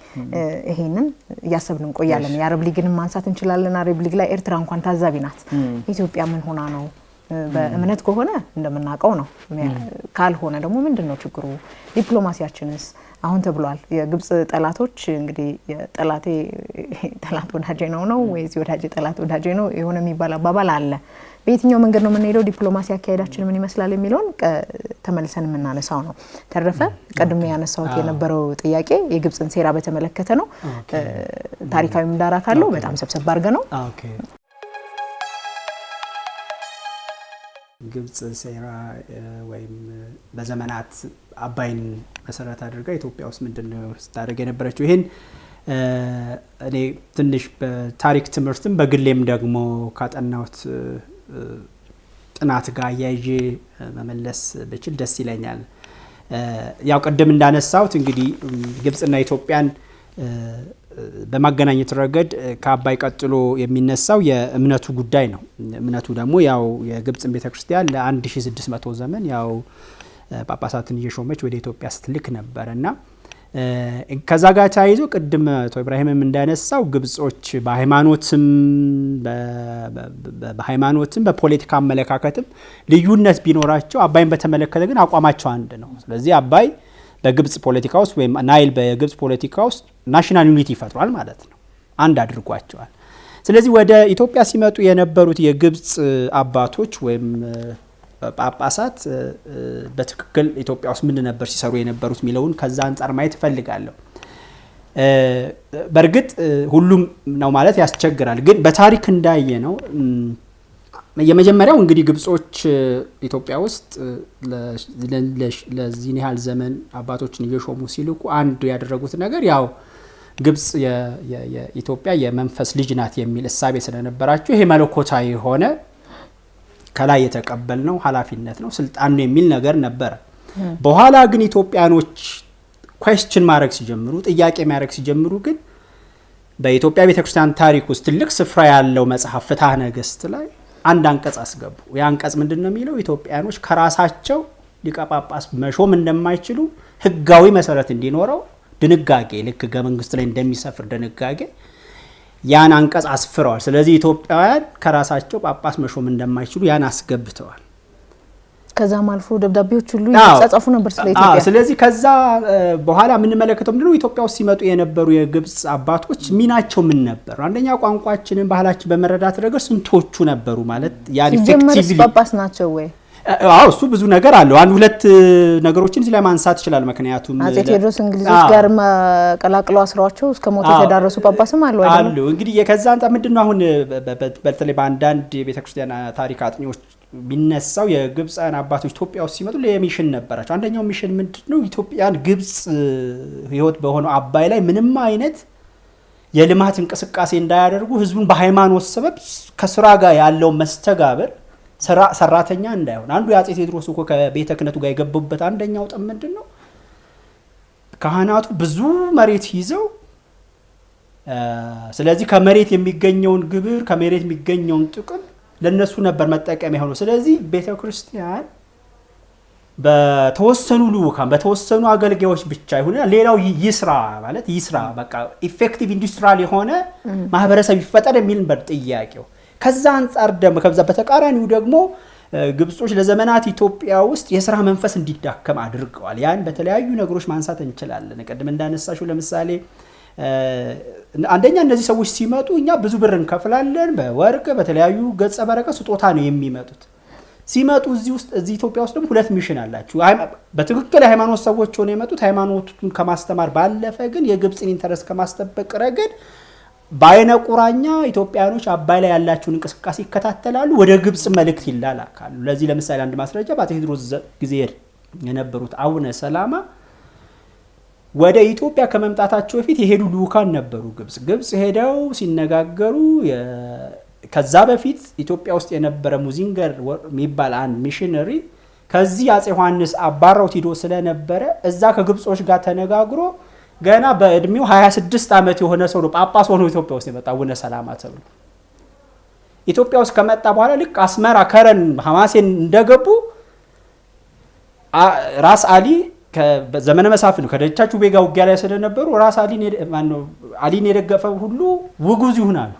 ይሄንን ያሰብን እንቆያለን የአረብ ሊግንም ማንሳት እንችላለን አረብ ሊግ ላይ ኤርትራ እንኳን ታዛቢ ናት ኢትዮጵያ ምን ሆና ነው በእምነት ከሆነ እንደምናቀው ነው ካልሆነ ደግሞ ምንድነው ችግሩ ዲፕሎማሲያችንስ አሁን ተብሏል የግብጽ ጠላቶች እንግዲህ የጠላቴ ጠላት ወዳጄ ነው ወይስ ወዳጄ ጠላት ወዳጄ ነው የሆነ የሚባል አባባል አለ በየትኛው መንገድ ነው የምንሄደው ዲፕሎማሲ አካሄዳችን ምን ይመስላል የሚለውን ተመልሰን የምናነሳው ነው ተረፈ ቀድሜ ያነሳውት የነበረው ጥያቄ የግብጽን ሴራ በተመለከተ ነው ታሪካዊ ምዳራ ካለው በጣም ሰብሰብ አድርገ ነው ኦኬ ግብጽ ሴራ ወይም በዘመናት አባይን መሰረት አድርጋ ኢትዮጵያ ውስጥ ምንድነው ስታደርግ የነበረችው ይሄን እኔ ትንሽ በታሪክ ትምህርትም በግሌም ደግሞ ካጠናውት ጥናት ጋር ያይጄ መመለስ በችል ደስ ይለኛል ያው ቀደም እንዳነሳውት እንግዲህ ግብጽና ኢትዮጵያን በማገናኘት ረገድ ከአባይ ቀጥሎ የሚነሳው የእምነቱ ጉዳይ ነው እምነቱ ደግሞ ያው የግብጽን ቤተክርስቲያን ለ1600 ዘመን ያው ጳጳሳትን እየሾመች ወደ ኢትዮጵያ ስትልክ ነበርና ከዛ ጋር ታይዞ ቀደም አቶ ኢብራሂምም እንዳነሳው ግብጾች በሃይማኖትም በፖለቲካ አመለካከትም ልዩነት ቢኖራቸው አባይን በተመለከተ ግን አቋማቸው አንድ ነው ስለዚህ አባይ በግብጽ ፖለቲካ ውስጥ ወይም ናይል በግብጽ ፖለቲካ ውስጥ ናሽናል ዩኒቲ ይፈጥራል ማለት ነው አንድ አድርጓቸዋል ስለዚህ ወደ ኢትዮጵያ ሲመጡ የነበሩት የግብጽ አባቶች ወይም ጳጳሳት በትክክል ኢትዮጵያ ውስጥ ምን ነበር ሲሰሩ የነበሩት ሚለውን ከዛ አንፃር ማየት ፈልጋለሁ በርግጥ ሁሉም ነው ማለት ያስቸግራል ግን በታሪክ እንዳየ ነው የመጀመሪያው እንግዲህ ግብጾች ኢትዮጵያ ውስጥ ለዚህ ያህል ዘመን አባቶችን እየሾሙ ሲልኩ አንድ ያደረጉት ነገር ያው ግብጽ የኢትዮጵያ የመንፈስ ልጅ ናት የሚል እሳቤ ስለነበራቸው ይሄ መለኮታዊ ሆነ ከላይ የተቀበልነው ኃላፊነት ነው ስልጣን ነው የሚል ነገር ነበር በኋላ ግን ኢትዮጵያኖች ኳስችን ማድረግ ሲጀምሩ ጥያቄ ማድረግ ሲጀምሩ ግን በኢትዮጵያ ቤተክርስቲያን ታሪክ ውስጥ ትልቅ ስፍራ ያለው መጽሐፍ ፍትሐ ነገሥት ላይ አንድ አንቀጽ አስገቡ ያ አንቀጽ ምንድነው የሚለው ኢትዮጵያኖች ከራሳቸው ሊቀ ጳጳስ መሾም እንደማይችሉ ህጋዊ መሰረት እንዲኖረው ድንጋጌ ልክ ገመንግስት ላይ እንደሚሰፍር ድንጋጌ ያን አንቀጽ አስፍረዋል ስለዚህ ኢትዮጵያውያን ከራሳቸው ጳጳስ መሾም እንደማይችሉ ያን አስገብተዋል ከዛም አልፎ ደብዳቤዎች ሁሉ ይጻጻፉ ነበር ስለ ኢትዮጵያ ስለዚህ ከዛ በኋላ ምን መለከተው ምንድነው ኢትዮጵያ ውስጥ ሲመጡ የነበሩ የግብጽ አባቶች ሚናቸው ምን ነበር አንደኛ ቋንቋችንን ባህላችን በመረዳት ረገድ ስንቶቹ ነበሩ ማለት ያን ኢፌክቲቭሊ ጳጳስ ናቸው ወይ እሱ ብዙ ነገር አለው አንድ ሁለት ነገሮችን እዚህ ላይ ማንሳት ይችላል ምክንያቱም አጼ ቴዎድሮስ እንግሊዞች ጋር ቀላቅለው አስሯቸው እስከ ሞት የተዳረሱ ጳጳስም አሉ አይደል እንግዲህ የከዛ አንተ ምንድነው አሁን በተለይ በአንዳንድ የቤተክርስቲያን ታሪክ አጥኚዎች ቢነሳው የግብጻን አባቶች ኢትዮጵያ ውስጥ ሲመጡ ለሚሽን ነበራቸው አንደኛው ሚሽን ምንድነው ኢትዮጵያን ግብጽ ህይወት በሆነው አባይ ላይ ምንም አይነት የልማት እንቅስቃሴ እንዳያደርጉ ህዝቡን በሃይማኖት ሰበብ ከስራ ጋር ያለው መስተጋብር ሰራተኛ እንዳይሆን አንዱ የአጼ ቴዎድሮስ እኮ ከቤተ ክህነቱ ጋር የገቡበት አንደኛው ጥም ምንድነው ካህናቱ ብዙ መሬት ይዘው ስለዚህ ከመሬት የሚገኘውን ግብር ከመሬት የሚገኘውን ጥቅም ለነሱ ነበር መጠቀሚያ ሆኖ ስለዚህ ቤተ ክርስቲያን በተወሰኑ ልኡካን በተወሰኑ አገልጋዮች ብቻ ይሁንና ሌላው ይስራ ማለት ይስራ በቃ ኢፌክቲቭ ኢንዱስትሪያል የሆነ ማህበረሰብ ይፈጠር የሚል ነበር ጥያቄው ከዛ አንፃር ደግሞ ከዛ በተቃራኒው ደግሞ ግብጾች ለዘመናት ኢትዮጵያ ውስጥ የሥራ መንፈስ እንዲዳከም አድርገዋል ያን በተለያዩ ነገሮች ማንሳት እንችላለን ቀደም እንዳነሳሽው ለምሳሌ አንደኛ እነዚህ ሰዎች ሲመጡ እኛ ብዙ ብር እንከፍላለን በወርቅ በተለያዩ ገጸ በረከት ስጦታ ነው የሚመጡት ሲመጡ እዚህ ኢትዮጵያ ውስጥ ደግሞ ሁለት ሚሽን አላችሁ። በትክክል ሃይማኖት ሰዎች ሆነው የመጡት ሃይማኖቱን ከማስተማር ባለፈ ግን የግብፅን ኢንተረስት ከማስጠበቅ ረገድ በአይነ ቁራኛ ኢትዮጵያኖች አባይ ላይ ያላቸውን እንቅስቃሴ ይከታተላሉ፣ ወደ ግብፅ መልእክት ይላላካሉ። ለዚህ ለምሳሌ አንድ ማስረጃ በአፄ ቴዎድሮስ ጊዜ የነበሩት አቡነ ሰላማ ወደ ኢትዮጵያ ከመምጣታቸው በፊት የሄዱ ልኡካን ነበሩ። ግብፅ ሄደው ሲነጋገሩ ከዛ በፊት ኢትዮጵያ ውስጥ የነበረ ሙዚንገር የሚባል አንድ ሚሽነሪ ከዚህ አፄ ዮሐንስ አባራው ሂዶ ስለነበረ እዛ ከግብጾች ጋር ተነጋግሮ ገና በእድሜው 26 ዓመት የሆነ ሰው ነው ጳጳስ ሆኖ ኢትዮጵያ ውስጥ የመጣ አቡነ ሰላማ ተብሎ ኢትዮጵያ ውስጥ ከመጣ በኋላ ልክ አስመራ ከረን ሐማሴን እንደገቡ ራስ አሊ ከዘመነ መሳፍንት ከደጃቹ ቤጋ ውጊያ ላይ ስለነበሩ ራስ አሊን የደገፈው ሁሉ ውጉዝ ይሆናሉ።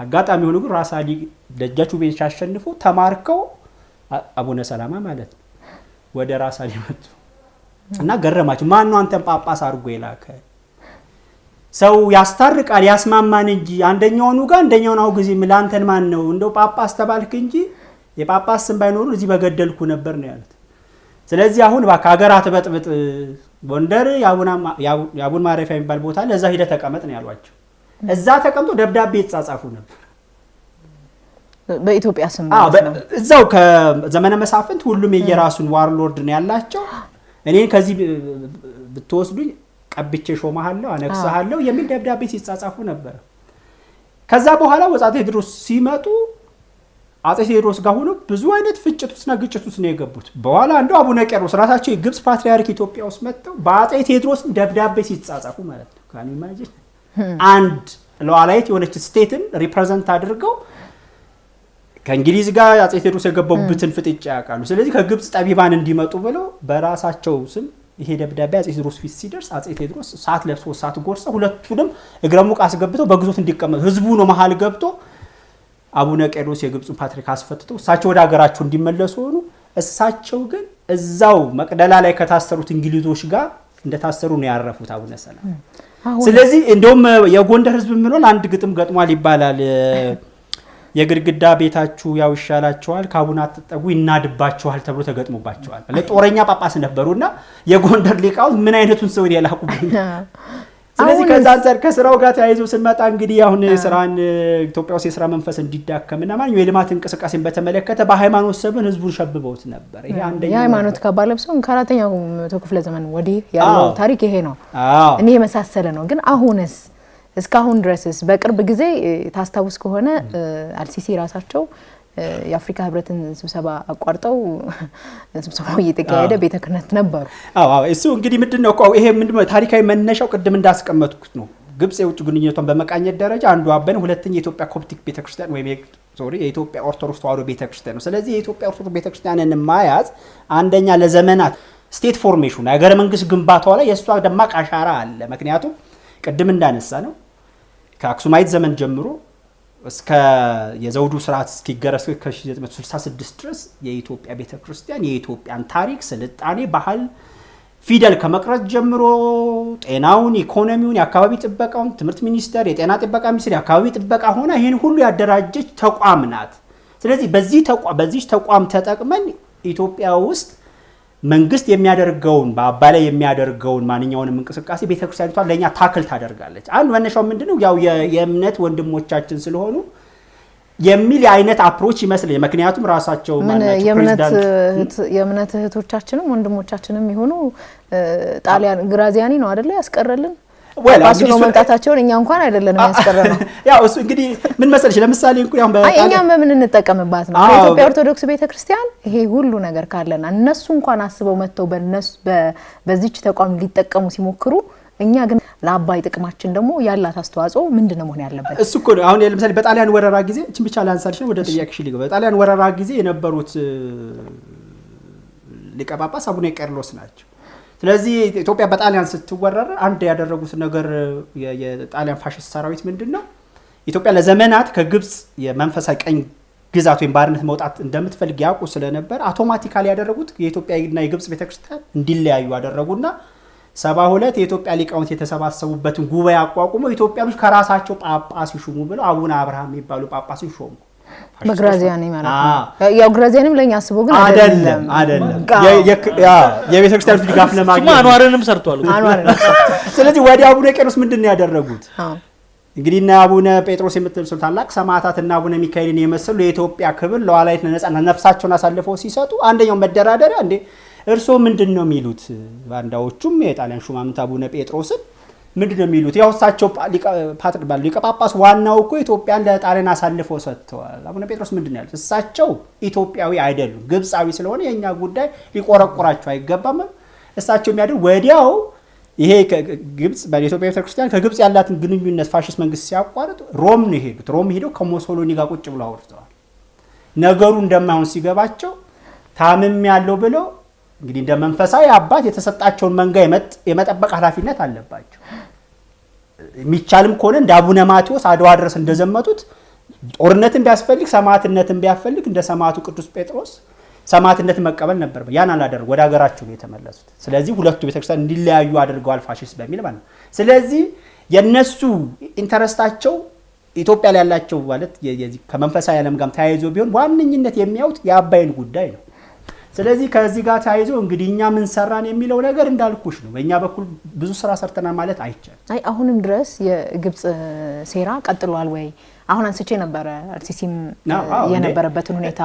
አጋጣሚ ሆኖ ግን ራስ አሊ ደጃቹ ቤጋ ሲያሸንፉ ተማርከው አቡነ ሰላማ ማለት ነው ወደ ራስ አሊ መጡ እና ገረማቸው። ማን ነው አንተን ጳጳስ አድርጎ የላከ? ሰው ያስታርቃል ያስማማን እንጂ አንደኛውኑ ጋር አንደኛውን አውግዚ ምላንተን ማን ነው እንደው ጳጳስ ተባልክ እንጂ የጳጳስ ስም ባይኖሩ እዚህ በገደልኩ ነበር ነው ያሉት። ስለዚህ አሁን በካገራት በጥብጥ ጎንደር ያቡን ማረፊያ የሚባል ቦታ ለዛ ሄደ ተቀመጥ ነው ያሏቸው። እዛ ተቀምጦ ደብዳቤ ይጻጻፉ ነበር በኢትዮጵያ ስም እዛው ከዘመነ መሳፍንት ሁሉም የየራሱን ዋርሎርድ ነው ያላቸው። እኔን ከዚህ ብትወስዱኝ ቀብቼ ሾማለሁ አነክሳለሁ የሚል ደብዳቤ ሲጻጻፉ ነበር። ከዛ በኋላ አፄ ቴዎድሮስ ሲመጡ አፄ ቴዎድሮስ ጋር ሆኖ ብዙ አይነት ፍጭቱና ግጭቱስ ነው የገቡት። በኋላ እንደው አቡነ ቄርሎስ ራሳቸው የግብጽ ፓትሪያርክ ኢትዮጵያ ውስጥ መጥተው በአፄ ቴዎድሮስ ደብዳቤ ሲጻጻፉ ማለት ነው። ካን ኢማጂን አንድ ሉዓላዊት የሆነች ስቴትን ሪፕሬዘንት አድርገው ከእንግሊዝ ጋር አፄ ቴዎድሮስ የገቡበትን ፍጥጫ ያውቃሉ። ስለዚህ ከግብጽ ጠቢባን እንዲመጡ ብለው በራሳቸው ስም ይሄ ደብዳቤ አፄ ቴዎድሮስ ፊት ሲደርስ አፄ ቴዎድሮስ ሰዓት ለብሶ ሰዓት ጎርሰው ሁለቱንም እግረ ሙቅ አስገብተው በግዞት እንዲቀመጡ ህዝቡ ነው መሃል ገብቶ አቡነ ቄርሎስ የግብፁን ፓትሪክ አስፈትተው እሳቸው ወደ ሀገራቸው እንዲመለሱ ሆኑ። እሳቸው ግን እዛው መቅደላ ላይ ከታሰሩት እንግሊዞች ጋር እንደታሰሩ ነው ያረፉት አቡነ ሰላማ። ስለዚህ እንደውም የጎንደር ህዝብ ምንሆን አንድ ግጥም ገጥሟል ይባላል። የግድግዳ ቤታችሁ ያው ይሻላቸዋል ከአቡነ አትጠጉ ይናድባቸዋል ተብሎ ተገጥሞባቸዋል። ለጦረኛ ጳጳስ ነበሩና የጎንደር ሊቃውንት ምን አይነቱን ሰው ያላቁብኝ። ስለዚህ ከዛ አንፃር ከስራው ጋር ተያይዞ ስንመጣ እንግዲህ አሁን ስራን ኢትዮጵያ ውስጥ የስራ መንፈስ እንዲዳከምና ማለት የልማት እንቅስቃሴን በተመለከተ በሃይማኖት ሰበን ህዝቡን ሸብበውት ነበር። ይሄ አንደኛው የሃይማኖት ከባለብሰው ከአራተኛው መቶ ክፍለ ዘመን ወዲህ ያለው ታሪክ ይሄ ነው። እኔ የመሳሰለ ነው። ግን አሁንስ እስካሁን ድረስስ በቅርብ ጊዜ ታስታውስ ከሆነ አልሲሲ ራሳቸው የአፍሪካ ህብረትን ስብሰባ አቋርጠው ስብሰባው እየተካሄደ ቤተ ክህነት ነበሩ። እሱ እንግዲህ ምንድነው ይሄ ምንድነው ታሪካዊ መነሻው ቅድም እንዳስቀመጥኩት ነው። ግብጽ የውጭ ግንኙነቷን በመቃኘት ደረጃ አንዱ አበን ሁለተኛ የኢትዮጵያ ኮፕቲክ ቤተክርስቲያን ወይም የኢትዮጵያ ኦርቶዶክስ ተዋሕዶ ቤተክርስቲያን ነው። ስለዚህ የኢትዮጵያ ኦርቶዶክስ ቤተክርስቲያንን ማያዝ አንደኛ ለዘመናት ስቴት ፎርሜሽን ሀገረ መንግስት ግንባታው ላይ የእሷ ደማቅ አሻራ አለ። ምክንያቱም ቅድም እንዳነሳ ነው ከአክሱማይት ዘመን ጀምሮ እስከ የዘውዱ ስርዓት እስኪገረስ ከ1966 ድረስ የኢትዮጵያ ቤተክርስቲያን የኢትዮጵያን ታሪክ፣ ስልጣኔ፣ ባህል፣ ፊደል ከመቅረጽ ጀምሮ ጤናውን፣ ኢኮኖሚውን፣ የአካባቢ ጥበቃውን፣ ትምህርት ሚኒስቴር፣ የጤና ጥበቃ ሚኒስቴር፣ የአካባቢ ጥበቃ ሆነ ይህን ሁሉ ያደራጀች ተቋም ናት። ስለዚህ በዚህ ተቋም ተጠቅመን ኢትዮጵያ ውስጥ መንግስት የሚያደርገውን በአባይ ላይ የሚያደርገውን ማንኛውንም እንቅስቃሴ ቤተክርስቲያኒቷ ለኛ ታክል ታደርጋለች። አንድ መነሻው ምንድነው ያው የእምነት ወንድሞቻችን ስለሆኑ የሚል አይነት አፕሮች ይመስላል። ምክንያቱም ራሳቸው ማናቸው የእምነት እህቶቻችንም ወንድሞቻችንም ይሆኑ ጣሊያን ግራዚያኒ ነው አይደለ ያስቀረልን ወላሂ መምጣታቸውን እኛ እንኳን አይደለንም ያስቀረነው። ያው እሱ እንግዲህ ምን መሰለሽ ለምሳሌ እንኳን እኛም ምን እንጠቀምባት ነው የኢትዮጵያ ኦርቶዶክስ ቤተክርስቲያን ይሄ ሁሉ ነገር ካለና እነሱ እንኳን አስበው መተው በዚች ተቋም ሊጠቀሙ ሲሞክሩ እኛ ግን ለአባይ ጥቅማችን ደግሞ ያላት አስተዋጽኦ ምንድነው መሆን ያለበት? እሱ እኮ አሁን ለምሳሌ በጣሊያን ወረራ ጊዜ እቺን ብቻ ላንሳልሽ ነው ወደ ጥያቄሽ ሊገባ። በጣሊያን ወረራ ጊዜ የነበሩት ሊቀ ጳጳስ አቡነ ቄርሎስ ናቸው። ስለዚህ ኢትዮጵያ በጣሊያን ስትወረር አንድ ያደረጉት ነገር የጣሊያን ፋሽስት ሰራዊት ምንድነው ኢትዮጵያ ለዘመናት ከግብጽ የመንፈሳዊ ቀኝ ግዛት ወይም ባርነት መውጣት እንደምትፈልግ ያውቁ ስለነበር አውቶማቲካሊ ያደረጉት የኢትዮጵያና የግብጽ ቤተክርስቲያን እንዲለያዩ አደረጉና 72 የኢትዮጵያ ሊቃውንት የተሰባሰቡበትን ጉባኤ አቋቁመው ኢትዮጵያኖች ከራሳቸው ጳጳስ ይሹሙ ብለው አቡነ አብርሃም የሚባሉ ጳጳስ ይሾሙ። በግራዚያኒ ማለት ነው። ያው ግራዚያኒም ለኛ አስቦ ግን አይደለም የቤተክርስቲያኑ ድጋፍ ለማግኘት አንዋርንም ሰርቷል። ስለዚህ ወዲያ አቡነ ቄርሎስ ምንድነው ያደረጉት? እንግዲህ እና አቡነ ጴጥሮስ የምትልሱ ታላቅ ሰማዕታትና አቡነ ሚካኤልን የመሰሉ የኢትዮጵያ ክብር ለዋላይት ነጻነት ነፍሳቸውን አሳልፈው ሲሰጡ አንደኛው መደራደሪያ እንዴ እርሶ ምንድነው የሚሉት? ባንዳዎቹም የጣሊያን ሹማምንት አቡነ ጴጥሮስን ምንድነው የሚሉት? ያው እሳቸው ሊቀ ጳጳስ ዋናው እኮ ኢትዮጵያን ለጣሊያን አሳልፈው ሰጥተዋል። አቡነ ጴጥሮስ ምንድነው ያሉት? እሳቸው ኢትዮጵያዊ አይደሉም፣ ግብጻዊ ስለሆነ የኛ ጉዳይ ሊቆረቆራቸው አይገባም። እሳቸው የሚያደርጉ ወዲያው ይሄ ግብጽ በኢትዮጵያ ቤተክርስቲያን ከግብጽ ያላትን ግንኙነት ፋሺስት መንግስት ሲያቋርጥ ሮም ነው ሄዱት። ሮም ሄደው ከሞሶሎኒ ጋር ቁጭ ብለው አውርተዋል። ነገሩ እንደማይሆን ሲገባቸው ታምም ያለው ብለው እንግዲህ እንደ መንፈሳዊ አባት የተሰጣቸውን መንጋ የመጠበቅ ኃላፊነት አለባቸው። የሚቻልም ከሆነ እንደ አቡነ ማቴዎስ አድዋ ድረስ እንደዘመቱት ጦርነትን ቢያስፈልግ ሰማዕትነትን ቢያስፈልግ እንደ ሰማዕቱ ቅዱስ ጴጥሮስ ሰማዕትነትን መቀበል ነበር። ያን አላደረጉ፣ ወደ ሀገራቸው ነው የተመለሱት። ስለዚህ ሁለቱ ቤተክርስቲያን እንዲለያዩ አድርገዋል ፋሺስት በሚል ማለት ነው። ስለዚህ የነሱ ኢንተረስታቸው ኢትዮጵያ ላይ ያላቸው ማለት ከመንፈሳዊ ዓለም ጋር ተያይዞ ቢሆን ዋነኝነት የሚያዩት የአባይን ጉዳይ ነው። ስለዚህ ከዚህ ጋር ተያይዞ እንግዲህ እኛ ምን ሰራን የሚለው ነገር እንዳልኩሽ ነው። በእኛ በኩል ብዙ ስራ ሰርተናል ማለት አይቻልም። አሁንም ድረስ የግብጽ ሴራ ቀጥሏል ወይ? አሁን አንስቼ ነበረ አርሲሲም የነበረበትን ሁኔታ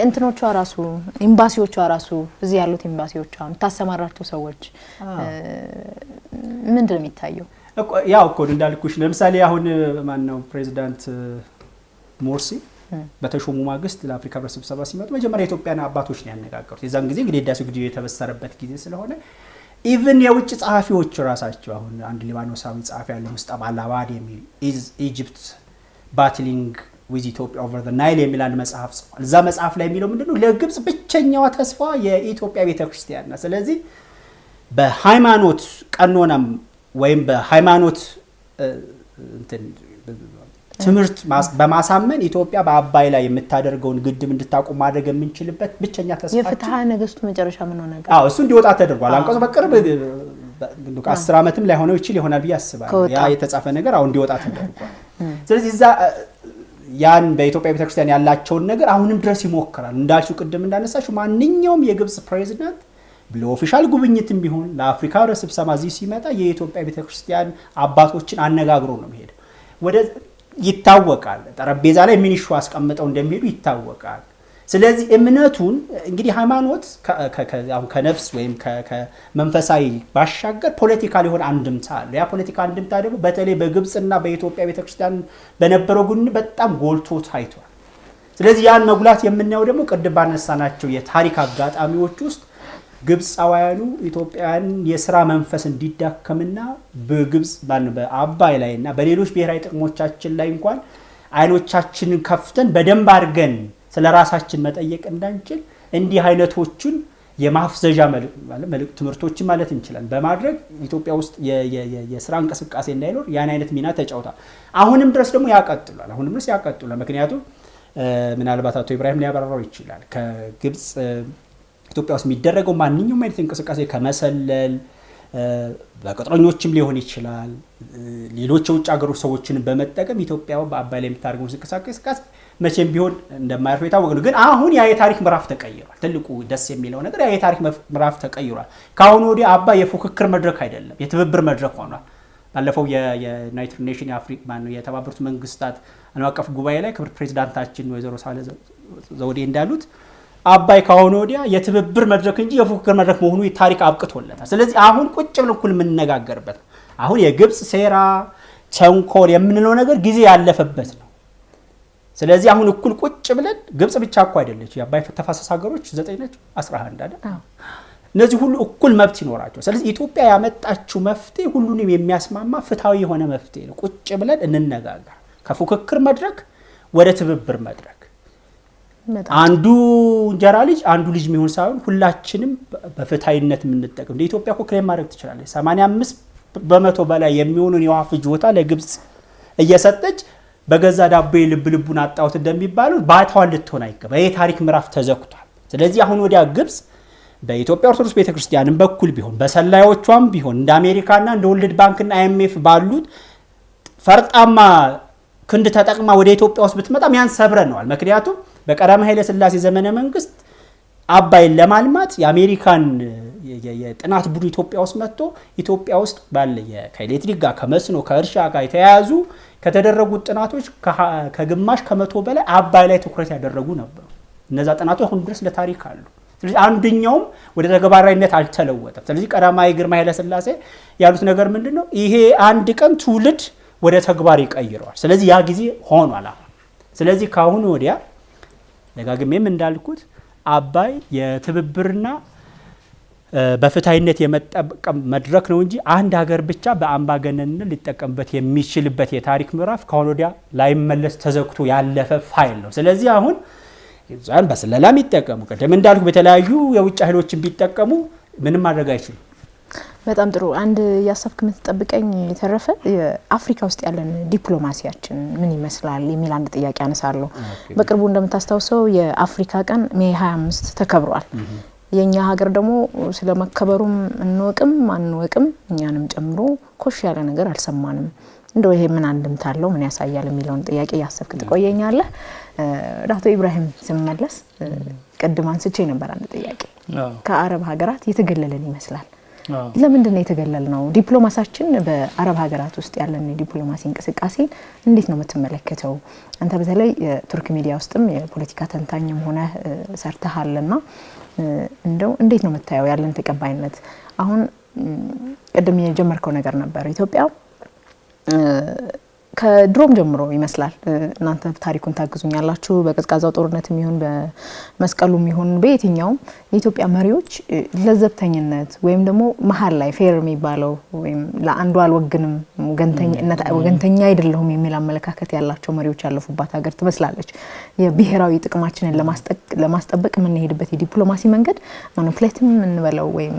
እንትኖቿ ራሱ ኤምባሲዎቿ ራሱ እዚህ ያሉት ኤምባሲዎቿ የምታሰማራቸው ሰዎች ምንድን ነው የሚታየው? ያው እኮ እንዳልኩሽ ለምሳሌ አሁን ማን ነው ፕሬዚዳንት ሞርሲ በተሾሙ ማግስት ለአፍሪካ ህብረት ስብሰባ ሲመጡ መጀመሪያ የኢትዮጵያን አባቶች ነው ያነጋገሩት። የዛን ጊዜ እንግዲህ ህዳሴው ግድብ የተበሰረበት ጊዜ ስለሆነ ኢቭን የውጭ ጸሐፊዎች ራሳቸው አሁን አንድ ሊባኖሳዊ ጸሐፊ ያለ ሙስጠፋ አልአባዲ የሚል ኢጂፕት ባትሊንግ ዊዝ ኢትዮጵያ ኦቨር ዘ ናይል የሚል አንድ መጽሐፍ ጽፏል። እዛ መጽሐፍ ላይ የሚለው ምንድነው ለግብጽ ብቸኛዋ ተስፋ የኢትዮጵያ ቤተክርስቲያን ናት። ስለዚህ በሃይማኖት ቀኖናም ወይም በሃይማኖት ትምህርት በማሳመን ኢትዮጵያ በአባይ ላይ የምታደርገውን ግድብ እንድታቆም ማድረግ የምንችልበት ብቸኛ ተስፋችን የፍትሐ ነገስቱ መጨረሻ ምን ሆነ? እሱ እንዲወጣ ተደርጓል። አንቀጹ በቅርብ 10 ዓመትም ላይ ሆነው ይችል ይሆናል ብዬ አስባለሁ። ያ የተጻፈ ነገር አሁን እንዲወጣ ተደርጓል። ስለዚህ እዛ ያን በኢትዮጵያ ቤተክርስቲያን ያላቸውን ነገር አሁንም ድረስ ይሞክራል። እንዳልሽው ቅድም እንዳነሳሽው ማንኛውም የግብጽ ፕሬዚዳንት ለኦፊሻል ጉብኝትም ቢሆን ለአፍሪካ ህብረት ስብሰባ እዚህ ሲመጣ የኢትዮጵያ ቤተክርስቲያን አባቶችን አነጋግሮ ነው የሚሄድ። ወደ ይታወቃል ጠረጴዛ ላይ ምን ይሹ አስቀምጠው እንደሚሄዱ ይታወቃል። ስለዚህ እምነቱን እንግዲህ ሃይማኖት ከነፍስ ወይም ከመንፈሳዊ ባሻገር ፖለቲካል የሆነ አንድምታ አለ። ያ ፖለቲካ አንድምታ ደግሞ በተለይ በግብጽና በኢትዮጵያ ቤተክርስቲያን በነበረው ግንኙነት በጣም ጎልቶ ታይቷል። ስለዚህ ያን መጉላት የምናየው ደግሞ ቅድም ባነሳናቸው የታሪክ አጋጣሚዎች ውስጥ ግብጻውያኑ ኢትዮጵያን የሥራ መንፈስ እንዲዳከምና በግብጽ በአባይ ላይና በሌሎች ብሔራዊ ጥቅሞቻችን ላይ እንኳን አይኖቻችንን ከፍተን በደንብ አድርገን ስለራሳችን መጠየቅ እንዳንችል እንዲህ አይነቶቹን የማፍዘዣ መልእክት ትምህርቶችን ማለት እንችላለን በማድረግ ኢትዮጵያ ውስጥ የሥራ እንቅስቃሴ እንዳይኖር ያን አይነት ሚና ተጫውታ አሁንም ድረስ ደግሞ ያቀጥላል። ምክንያቱም ምናልባት አቶ ኢብራሂም ሊያበራራው ይችላል ከግብጽ ኢትዮጵያ ውስጥ የሚደረገው ማንኛውም አይነት እንቅስቃሴ ከመሰለል በቅጥረኞችም ሊሆን ይችላል ሌሎች የውጭ ሀገሮች ሰዎችን በመጠቀም ኢትዮጵያው በአባይ ላይ የምታደርገው እንቅስቃሴ መቼም ቢሆን እንደማያልፍ የታወቀ ነው። ግን አሁን ያ የታሪክ ምዕራፍ ተቀይሯል። ትልቁ ደስ የሚለው ነገር ያ የታሪክ ምዕራፍ ተቀይሯል። ከአሁን ወዲህ አባይ የፉክክር መድረክ አይደለም፣ የትብብር መድረክ ሆኗል። ባለፈው የዩናይትድ ኔሽን የአፍሪካ ማነው የተባበሩት መንግስታት ዓለም አቀፍ ጉባኤ ላይ ክብር ፕሬዚዳንታችን ወይዘሮ ሳህለ ዘውዴ እንዳሉት አባይ ከሆነ ወዲያ የትብብር መድረክ እንጂ የፉክክር መድረክ መሆኑ ታሪክ አብቅቶለታል። ስለዚህ አሁን ቁጭ ብለን እኩል የምንነጋገርበት አሁን የግብጽ ሴራ ተንኮል የምንለው ነገር ጊዜ ያለፈበት ነው። ስለዚህ አሁን እኩል ቁጭ ብለን ግብጽ ብቻ እኮ አይደለች የአባይ ተፋሰስ ሀገሮች 9 ናቸው 11 አይደል? እነዚህ ሁሉ እኩል መብት ይኖራቸው። ስለዚህ ኢትዮጵያ ያመጣችው መፍትሄ ሁሉንም የሚያስማማ ፍትሃዊ የሆነ መፍትሄ ነው። ቁጭ ብለን እንነጋገር ከፉክክር መድረክ ወደ ትብብር መድረክ አንዱ እንጀራ ልጅ አንዱ ልጅ የሚሆን ሳይሆን ሁላችንም በፍትሃዊነት የምንጠቀም እንደ ኢትዮጵያ እኮ ክሌም ማድረግ ትችላለች። 85% በላይ የሚሆኑን የውሃ ፍጆታ ለግብጽ እየሰጠች በገዛ ዳቦ ልቡን አጣውት እንደሚባለው ባታዋን ልትሆን አይገባ። ይሄ ታሪክ ምዕራፍ ተዘግቷል። ስለዚህ አሁን ወዲያ ግብጽ በኢትዮጵያ ኦርቶዶክስ ቤተክርስቲያንም በኩል ቢሆን በሰላዮቿም ቢሆን እንደ አሜሪካና እንደ ወርልድ ባንክና አይኤምኤፍ ባሉት ፈርጣማ ክንድ ተጠቅማ ወደ ኢትዮጵያ ውስጥ ብትመጣም ያን ሰብረነዋል። ምክንያቱም በቀዳማዊ ኃይለ ሥላሴ ዘመነ መንግስት አባይን ለማልማት የአሜሪካን የጥናት ቡድን ኢትዮጵያ ውስጥ መጥቶ ኢትዮጵያ ውስጥ ባለ ከኤሌክትሪክ ጋር ከመስኖ ከእርሻ ጋር የተያያዙ ከተደረጉት ጥናቶች ከግማሽ ከመቶ በላይ አባይ ላይ ትኩረት ያደረጉ ነበሩ። እነዛ ጥናቶች አሁን ድረስ ለታሪክ አሉ። ስለዚህ አንደኛውም ወደ ተግባራዊነት አልተለወጠም። ስለዚህ ቀዳማዊ ግርማዊ ኃይለ ሥላሴ ያሉት ነገር ምንድነው? ይሄ አንድ ቀን ትውልድ ወደ ተግባር ይቀይረዋል። ስለዚህ ያ ጊዜ ሆኗል አሁን። ስለዚህ ካሁን ወዲያ ደጋግሜም እንዳልኩት አባይ የትብብርና በፍትሃዊነት የመጠቀም መድረክ ነው እንጂ አንድ ሀገር ብቻ በአምባገነንነት ሊጠቀምበት የሚችልበት የታሪክ ምዕራፍ ካሁን ወዲያ ላይመለስ ተዘግቶ ያለፈ ፋይል ነው። ስለዚህ አሁን ግብፃውያን በስለላም ይጠቀሙ ቅድም እንዳልኩ በተለያዩ የውጭ ኃይሎችን ቢጠቀሙ ምንም ማድረግ አይችልም። በጣም ጥሩ። አንድ ያሰብክ የምትጠብቀኝ የተረፈ የአፍሪካ ውስጥ ያለን ዲፕሎማሲያችን ምን ይመስላል የሚል አንድ ጥያቄ አነሳለሁ። በቅርቡ እንደምታስታውሰው የአፍሪካ ቀን ሜይ 25 ተከብሯል። የኛ ሀገር ደግሞ ስለመከበሩም እንወቅም አንወቅም እኛንም ጨምሮ ኮሽ ያለ ነገር አልሰማንም። እንደው ይሄ ምን አንድምታለው ምን ያሳያል የሚለውን ጥያቄ ያሰብክ ትቆየኛለህ። ዳክቶ ኢብራሂም ስመለስ ቀድም አንስቼ ነበር አንድ ጥያቄ ከአረብ ሀገራት የተገለለን ይመስላል። ለምንድን ነው የተገለልነው? ዲፕሎማሲያችን በአረብ ሀገራት ውስጥ ያለን ዲፕሎማሲ እንቅስቃሴ እንዴት ነው የምትመለከተው? አንተ በተለይ የቱርክ ሚዲያ ውስጥም የፖለቲካ ተንታኝም ሆነ ሰርተሃልና እንደው እንዴት ነው የምታየው ያለን ተቀባይነት? አሁን ቀደም የጀመርከው ነገር ነበር ኢትዮጵያ ከድሮም ጀምሮ ይመስላል እናንተ ታሪኩን ታግዙኛላችሁ በቀዝቃዛው ጦርነትም ይሁን በመስቀሉም ይሁን በየትኛው የኢትዮጵያ መሪዎች ለዘብተኝነት ወይም ደግሞ መሃል ላይ ፌር የሚባለው ወይም ለአንዱ አልወግንም ወገንተኛ አይደለሁም የሚል አመለካከት ያላቸው መሪዎች ያለፉባት ሀገር ትመስላለች። የብሔራዊ ጥቅማችንን ለማስጠበቅ ምን ሄድበት የዲፕሎማሲ መንገድ ማኒፕሌትም እንበለው ወይም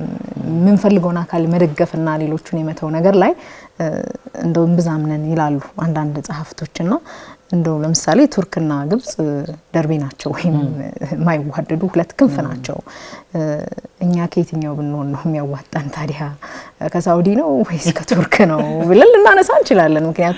ምን ፈልገውና አካል መደገፍና ሌሎቹን የመተው ነገር ላይ እንደው እንብዛምነን ይላሉ አንዳንድ ጸሐፍቶችና እንደው ለምሳሌ ቱርክና ግብጽ ደርቤ ናቸው ወይም ማይዋደዱ ሁለት ክንፍ ናቸው። እኛ ከየትኛው ብንሆን ነው የሚያዋጣን ታዲያ? ከሳውዲ ነው ወይስ ከቱርክ ነው ብለን ልናነሳ እንችላለን። ምክንያቱም